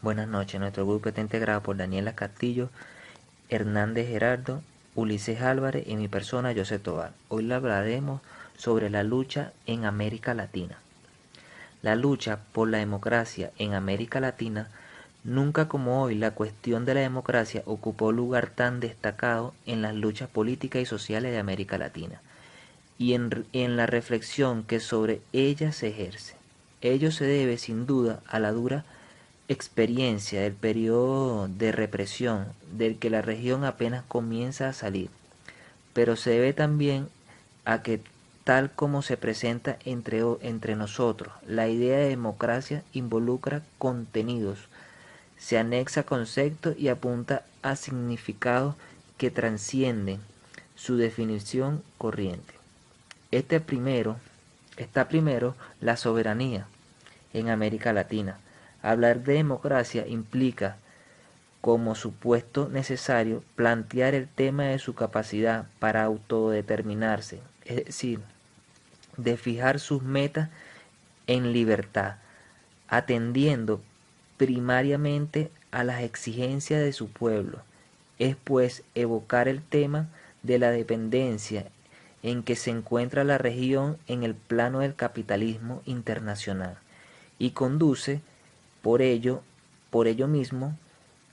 Buenas noches. Nuestro grupo está integrado por Daniela Castillo, Hernández Gerardo, Ulises Álvarez y mi persona, José Tobar. Hoy le hablaremos sobre la lucha en América Latina. La lucha por la democracia en América Latina, nunca como hoy la cuestión de la democracia ocupó un lugar tan destacado en las luchas políticas y sociales de América Latina y en la reflexión que sobre ella se ejerce. Ello se debe sin duda a la dura experiencia del periodo de represión del que la región apenas comienza a salir, pero se debe también a que tal como se presenta entre nosotros, la idea de democracia involucra contenidos, se anexa conceptos y apunta a significados que transcienden su definición corriente. Está primero la soberanía en América Latina. Hablar de democracia implica, como supuesto necesario, plantear el tema de su capacidad para autodeterminarse, es decir, de fijar sus metas en libertad, atendiendo primariamente a las exigencias de su pueblo. Es pues evocar el tema de la dependencia en que se encuentra la región en el plano del capitalismo internacional y conduce por ello mismo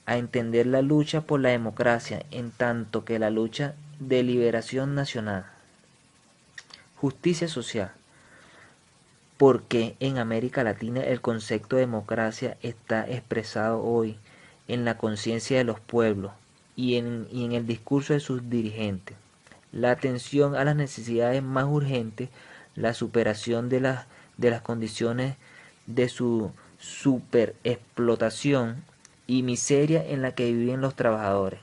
a entender la lucha por la democracia en tanto que la lucha de liberación nacional. Justicia social. Porque en América Latina el concepto de democracia está expresado hoy en la conciencia de los pueblos y en el discurso de sus dirigentes. La atención a las necesidades más urgentes, la superación de las condiciones de su superexplotación y miseria en la que viven los trabajadores,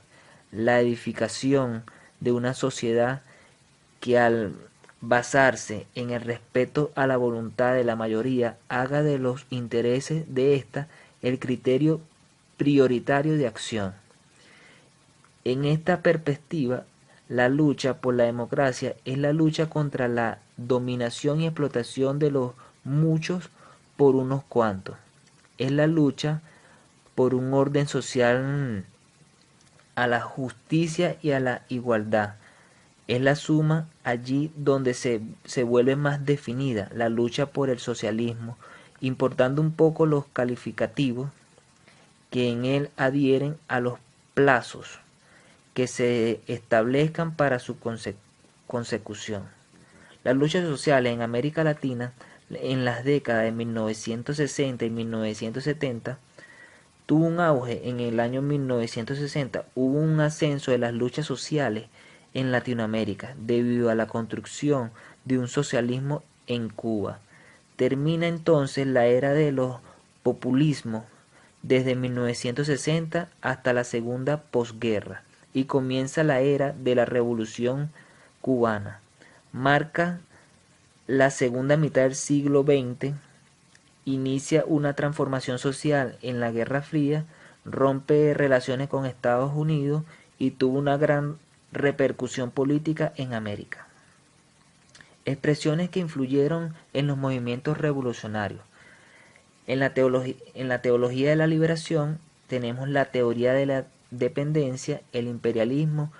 la edificación de una sociedad que al basarse en el respeto a la voluntad de la mayoría haga de los intereses de ésta el criterio prioritario de acción. En esta perspectiva, la lucha por la democracia es la lucha contra la dominación y explotación de los muchos por unos cuantos. Es la lucha por un orden social a la justicia y a la igualdad. Es la suma allí donde se vuelve más definida la lucha por el socialismo, importando un poco los calificativos que en él adhieren a los plazos que se establezcan para su consecución. Las luchas sociales en América Latina en las décadas de 1960 y 1970 tuvo un auge en el año 1960, hubo un ascenso de las luchas sociales en Latinoamérica debido a la construcción de un socialismo en Cuba. Termina entonces la era de los populismos desde 1960 hasta la segunda posguerra y comienza la era de la revolución cubana. Marca la segunda mitad del siglo XX, inicia una transformación social en la Guerra Fría, rompe relaciones con Estados Unidos y tuvo una gran repercusión política en América. Expresiones que influyeron en los movimientos revolucionarios. En la teología de la liberación tenemos la teoría de la dependencia, el imperialismo,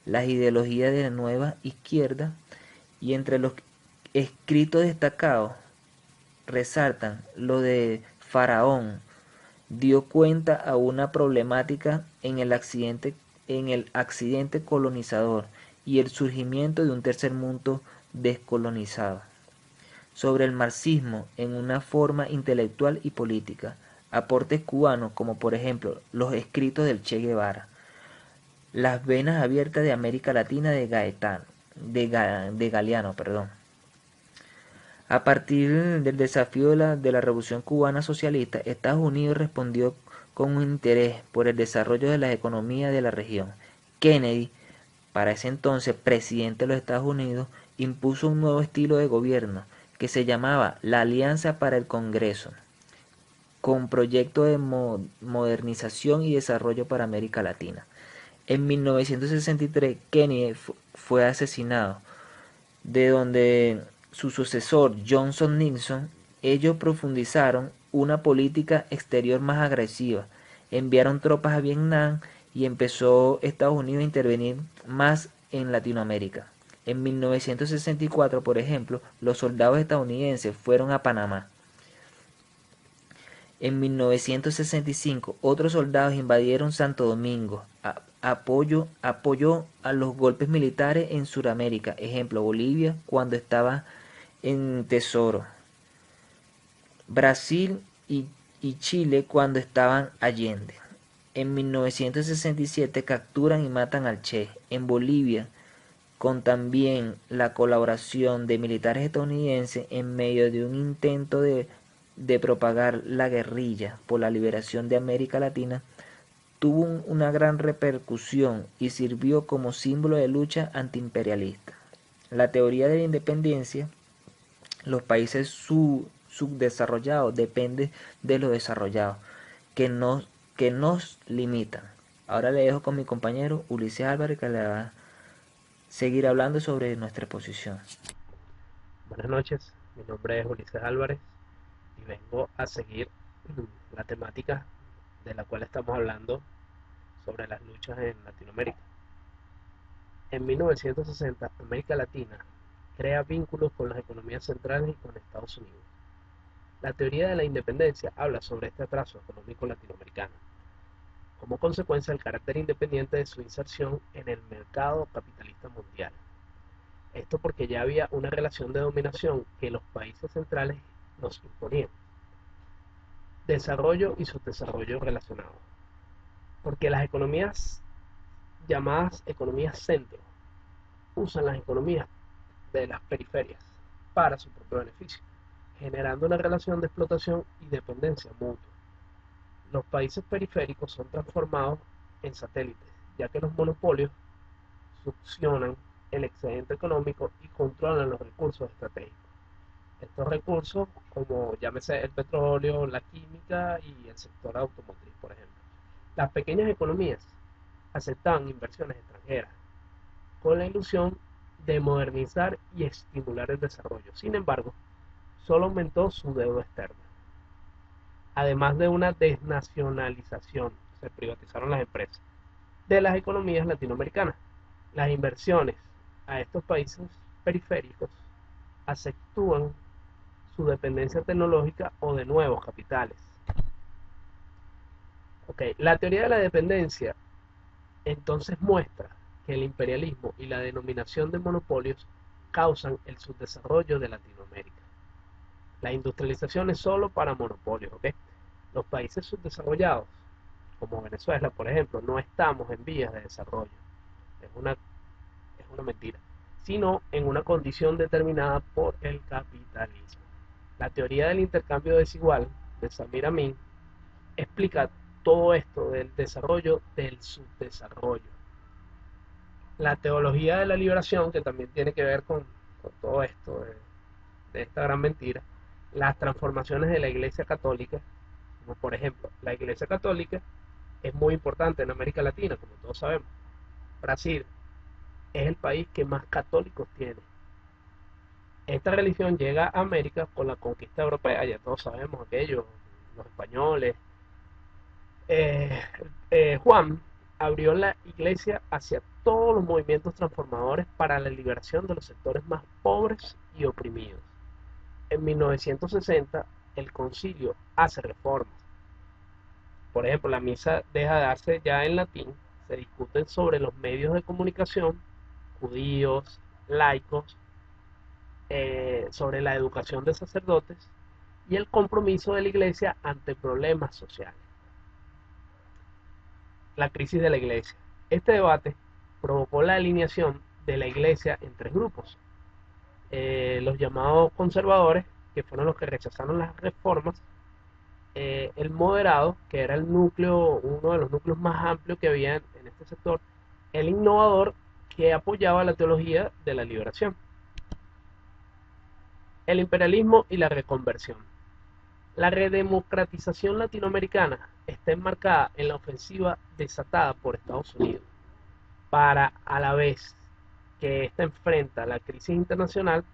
las ideologías de la nueva izquierda, y entre los escritos destacados resaltan lo de Faraón, dio cuenta a una problemática en el accidente colonizador y el surgimiento de un tercer mundo descolonizado. Sobre el marxismo en una forma intelectual y política, aportes cubanos como por ejemplo los escritos del Che Guevara, las venas abiertas de América Latina de Galeano, perdón. A partir del desafío de la Revolución Cubana Socialista, Estados Unidos respondió con un interés por el desarrollo de las economías de la región. Kennedy, para ese entonces presidente de los Estados Unidos, impuso un nuevo estilo de gobierno que se llamaba la Alianza para el Congreso, con proyectos de modernización y desarrollo para América Latina. En 1963, Kennedy fue asesinado, de donde su sucesor Johnson Nixon, ellos profundizaron una política exterior más agresiva enviaron tropas a Vietnam y empezó Estados Unidos a intervenir más en Latinoamérica. En 1964, por ejemplo, los soldados estadounidenses fueron a Panamá. En 1965, otros soldados invadieron Santo Domingo. Apoyó a los golpes militares en Sudamérica. Ejemplo, Bolivia cuando estaba en Tesoro. Brasil y Chile cuando estaban Allende. En 1967 capturan y matan al Che. En Bolivia, con también la colaboración de militares estadounidenses en medio de un intento de propagar la guerrilla por la liberación de América Latina, tuvo una gran repercusión y sirvió como símbolo de lucha antiimperialista. La teoría de la independencia, los países subdesarrollados dependen de los desarrollados, que nos limitan. Ahora le dejo con mi compañero Ulises Álvarez, que le va a seguir hablando sobre nuestra exposición. Buenas noches, mi nombre es Ulises Álvarez y vengo a seguir la temática de la cual estamos hablando sobre las luchas en Latinoamérica. En 1960, América Latina crea vínculos con las economías centrales y con Estados Unidos. La teoría de la independencia habla sobre este atraso económico latinoamericano, como consecuencia del carácter independiente de su inserción en el mercado capitalista mundial. Esto porque ya había una relación de dominación que los países centrales nos imponían. Desarrollo y subdesarrollo relacionados. Porque las economías llamadas economías centro usan las economías de las periferias para su propio beneficio, generando una relación de explotación y dependencia mutua. Los países periféricos son transformados en satélites, ya que los monopolios succionan el excedente económico y controlan los recursos estratégicos. Estos recursos, como llámese el petróleo, la química y el sector automotriz, por ejemplo. Las pequeñas economías aceptaban inversiones extranjeras con la ilusión de modernizar y estimular el desarrollo. Sin embargo, solo aumentó su deuda externa. Además de una desnacionalización, se privatizaron las empresas de las economías latinoamericanas. Las inversiones a estos países periféricos acentúan su dependencia tecnológica o de nuevos capitales. Okay. La teoría de la dependencia entonces muestra que el imperialismo y la denominación de monopolios causan el subdesarrollo de Latinoamérica. La industrialización es solo para monopolios, ¿ok? Los países subdesarrollados, como Venezuela, por ejemplo, no estamos en vías de desarrollo. Es una mentira, sino en una condición determinada por el capitalismo. La teoría del intercambio desigual de Samir Amin explica todo esto del desarrollo del subdesarrollo. La teología de la liberación, que también tiene que ver con todo esto de esta gran mentira, las transformaciones de la Iglesia Católica, como por ejemplo, la Iglesia Católica es muy importante en América Latina, como todos sabemos. Brasil es el país que más católicos tiene. Esta religión llega a América con la conquista europea, ya todos sabemos aquello, los españoles. Eh, Juan abrió la iglesia hacia todos los movimientos transformadores para la liberación de los sectores más pobres y oprimidos. En 1960, el concilio hace reformas. Por ejemplo, la misa deja de darse ya en latín, se discuten sobre los medios de comunicación, judíos, laicos, sobre la educación de sacerdotes y el compromiso de la iglesia ante problemas sociales. La crisis de la iglesia. Este debate provocó la alineación de la iglesia en tres grupos. Los llamados conservadores, que fueron los que rechazaron las reformas, el moderado, que era el núcleo, uno de los núcleos más amplios que había en este sector, el innovador, que apoyaba la teología de la liberación, el imperialismo y la reconversión. La redemocratización latinoamericana está enmarcada en la ofensiva desatada por Estados Unidos para, a la vez que ésta enfrenta la crisis internacional,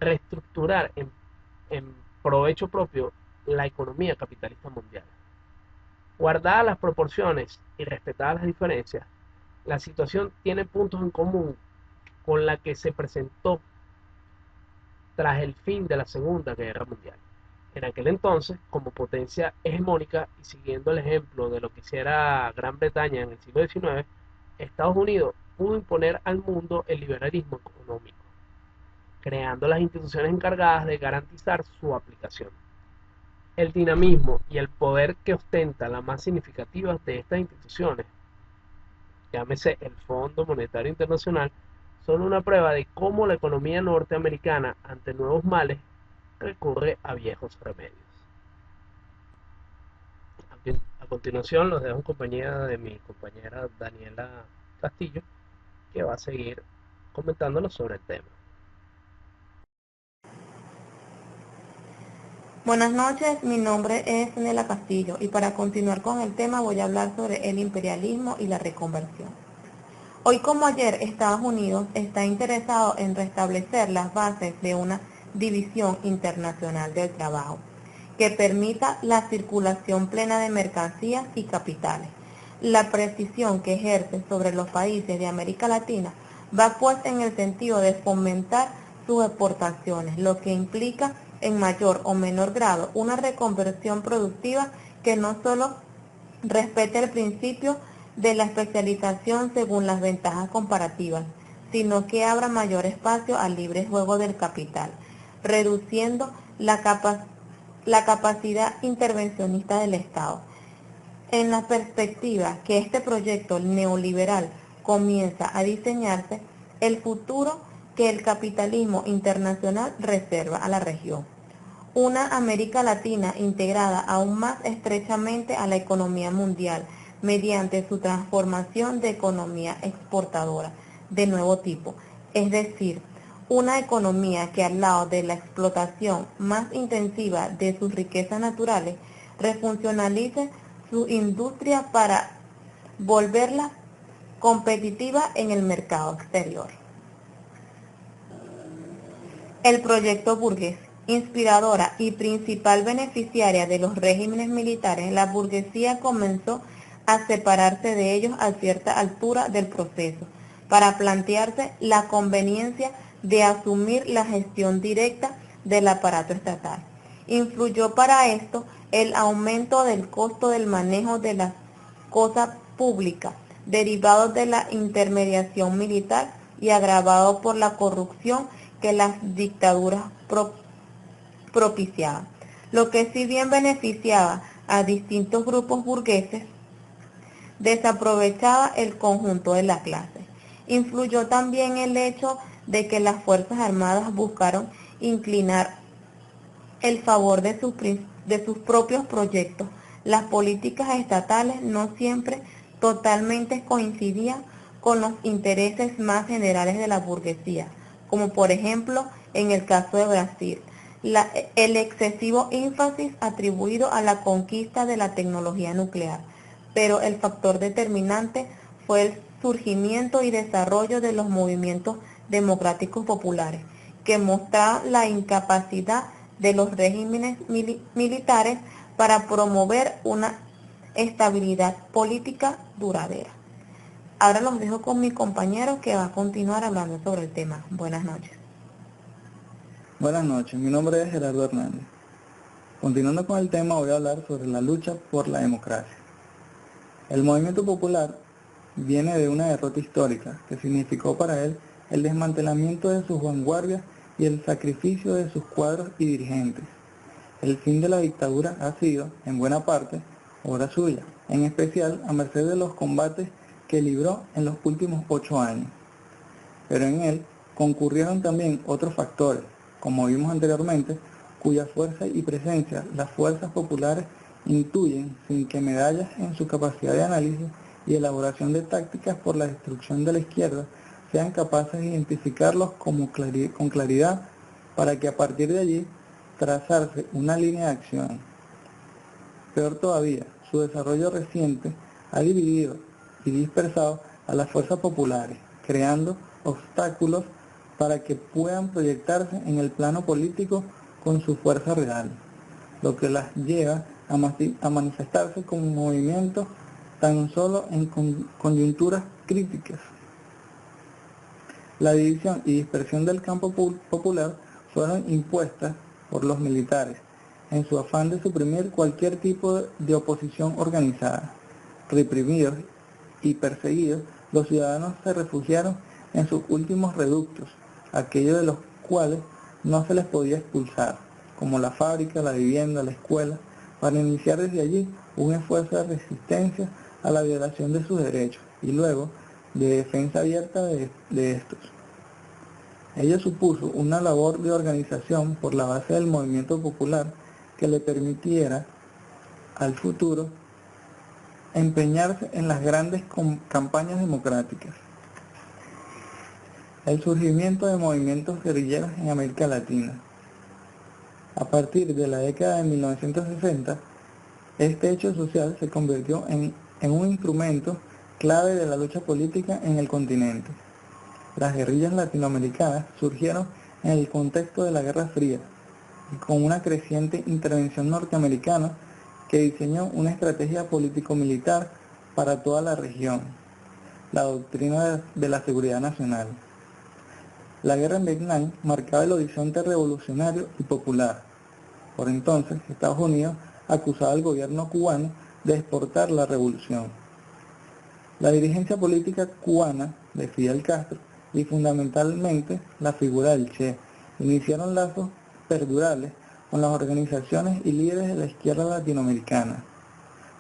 reestructurar en provecho propio la economía capitalista mundial. Guardadas las proporciones y respetadas las diferencias, la situación tiene puntos en común con la que se presentó tras el fin de la Segunda Guerra Mundial. En aquel entonces, como potencia hegemónica y siguiendo el ejemplo de lo que hiciera Gran Bretaña en el siglo XIX, Estados Unidos pudo imponer al mundo el liberalismo económico, creando las instituciones encargadas de garantizar su aplicación. El dinamismo y el poder que ostenta la más significativa de estas instituciones, llámese el Fondo Monetario Internacional, son una prueba de cómo la economía norteamericana, ante nuevos males, recurre a viejos remedios. A continuación los dejo en compañía de mi compañera Daniela Castillo, que va a seguir comentándonos sobre el tema. Buenas noches, mi nombre es Nela Castillo y para continuar con el tema voy a hablar sobre el imperialismo y la reconversión. Hoy como ayer, Estados Unidos está interesado en restablecer las bases de una división internacional del trabajo que permita la circulación plena de mercancías y capitales. La precisión que ejerce sobre los países de América Latina va pues en el sentido de fomentar sus exportaciones, lo que implica en mayor o menor grado una reconversión productiva que no solo respete el principio de la especialización según las ventajas comparativas, sino que abra mayor espacio al libre juego del capital, reduciendo la capacidad intervencionista del Estado. En la perspectiva que este proyecto neoliberal comienza a diseñarse, el futuro que el capitalismo internacional reserva a la región. Una América Latina integrada aún más estrechamente a la economía mundial mediante su transformación de economía exportadora de nuevo tipo, es decir, una economía que al lado de la explotación más intensiva de sus riquezas naturales, refuncionalice su industria para volverla competitiva en el mercado exterior. El proyecto burgués, inspiradora y principal beneficiaria de los regímenes militares, la burguesía comenzó a separarse de ellos a cierta altura del proceso, para plantearse la conveniencia de asumir la gestión directa del aparato estatal. Influyó para esto el aumento del costo del manejo de las cosas públicas, derivado de la intermediación militar y agravado por la corrupción que las dictaduras propiciaban, lo que si bien beneficiaba a distintos grupos burgueses, desaprovechaba el conjunto de la clase. Influyó también el hecho de que las Fuerzas Armadas buscaron inclinar el favor de sus propios proyectos. Las políticas estatales no siempre totalmente coincidían con los intereses más generales de la burguesía, como por ejemplo en el caso de Brasil, el excesivo énfasis atribuido a la conquista de la tecnología nuclear, pero el factor determinante fue el surgimiento y desarrollo de los movimientos democráticos populares, que mostraban la incapacidad de los regímenes militares para promover una estabilidad política duradera. Ahora los dejo con mi compañero que va a continuar hablando sobre el tema. Buenas noches. Buenas noches, mi nombre es Gerardo Hernández. Continuando con el tema, voy a hablar sobre la lucha por la democracia. El movimiento popular viene de una derrota histórica que significó para él el desmantelamiento de sus vanguardias y el sacrificio de sus cuadros y dirigentes. El fin de la dictadura ha sido, en buena parte, obra suya, en especial a merced de los combates que libró en los últimos 8 años. Pero en él concurrieron también otros factores, como vimos anteriormente, cuya fuerza y presencia las fuerzas populares intuyen sin que medallas en su capacidad de análisis y elaboración de tácticas por la destrucción de la izquierda sean capaces de identificarlos con claridad para que a partir de allí trazarse una línea de acción. Peor todavía, su desarrollo reciente ha dividido y dispersado a las fuerzas populares, creando obstáculos para que puedan proyectarse en el plano político con su fuerza real, lo que las lleva a manifestarse como movimientos tan solo en coyunturas críticas. La división y dispersión del campo popular fueron impuestas por los militares en su afán de suprimir cualquier tipo de oposición organizada. Reprimidos y perseguidos, los ciudadanos se refugiaron en sus últimos reductos, aquellos de los cuales no se les podía expulsar, como la fábrica, la vivienda, la escuela, para iniciar desde allí un esfuerzo de resistencia a la violación de sus derechos y luego de defensa abierta de estos. Ello supuso una labor de organización por la base del movimiento popular que le permitiera al futuro empeñarse en las grandes campañas democráticas. El surgimiento de movimientos guerrilleros en América Latina. A partir de la década de 1960, este hecho social se convirtió en un instrumento clave de la lucha política en el continente. Las guerrillas latinoamericanas surgieron en el contexto de la Guerra Fría y con una creciente intervención norteamericana que diseñó una estrategia político-militar para toda la región, la doctrina de la seguridad nacional. La guerra en Vietnam marcaba el horizonte revolucionario y popular. Por entonces, Estados Unidos acusaba al gobierno cubano de exportar la revolución. La dirigencia política cubana de Fidel Castro y fundamentalmente la figura del Che iniciaron lazos perdurables con las organizaciones y líderes de la izquierda latinoamericana.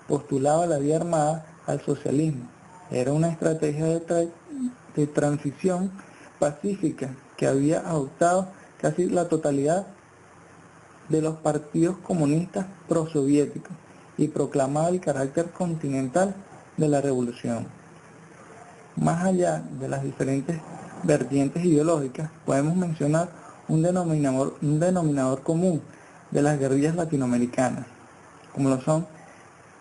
Postulaba la vía armada al socialismo. Era una estrategia de transición pacífica que había adoptado casi la totalidad de los partidos comunistas prosoviéticos y proclamaba el carácter continental de la revolución. Más allá de las diferentes vertientes ideológicas, podemos mencionar un denominador común de las guerrillas latinoamericanas, como lo son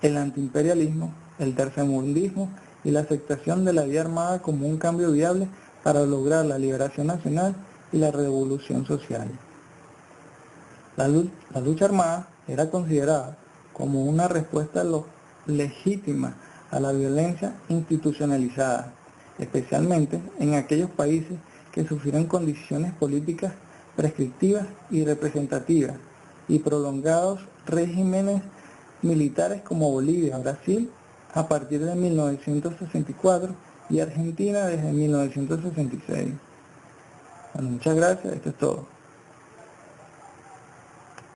el antiimperialismo, el tercermundismo y la aceptación de la vía armada como un cambio viable para lograr la liberación nacional y la revolución social. La lucha armada era considerada como una respuesta legítima a la violencia institucionalizada, especialmente en aquellos países que sufrieron condiciones políticas prescriptivas y representativas y prolongados regímenes militares como Bolivia, Brasil a partir de 1964 y Argentina desde 1966. Bueno, muchas gracias, esto es todo.